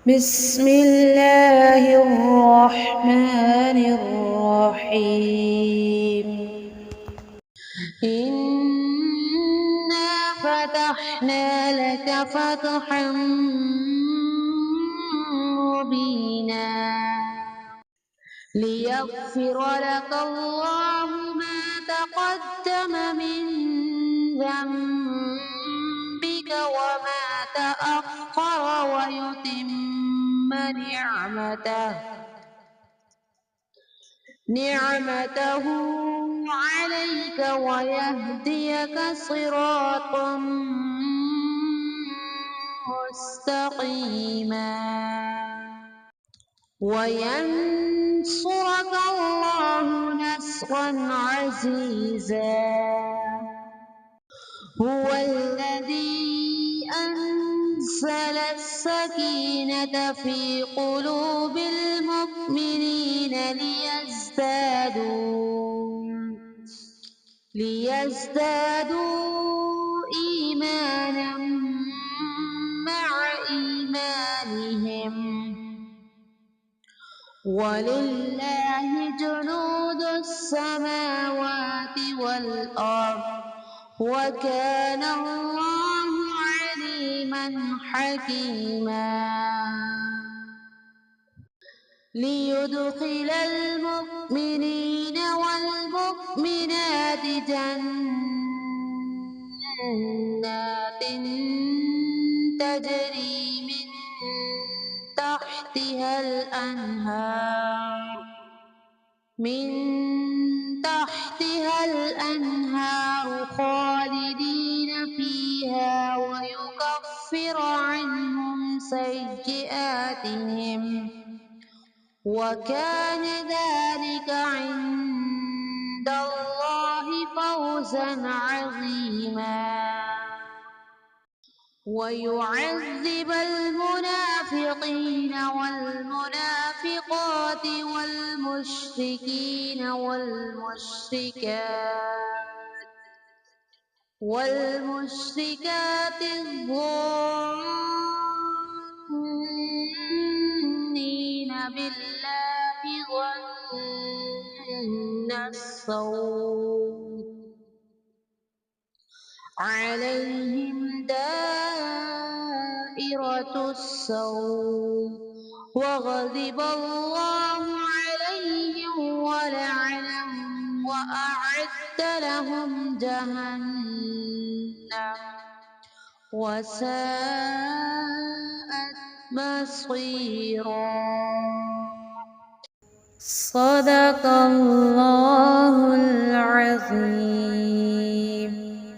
بسم الله الرحمن الرحيم. إنا فتحنا لك فتحا مبينا ليغفر لك الله ما تقدم من ذنبك وما تأخر ويتم نعمته عليك ويهديك صراطا مستقيما وينصرك الله نصرا عزيزا. هو الذي أنزل السكينة في قلوب المؤمنين ليزدادوا إيمانا مع إيمانهم ولله جنود السماوات والأرض وكان الله عليما حكيما. ليدخل المؤمنين والمؤمنات جنات تجري من تحتها الأنهار خالدين فيها ويكفر عنهم سيئاتهم وكان ذلك عند الله فوزا عظيما. ويعذب المنافقين والمنافقات والمشركين والمشركات الظانين بالله ظن السوء عليهم دائرة السوء وغضب الله عليهم ولعنهم وأعد لهم جهنم وساءت مصيرا. صدق الله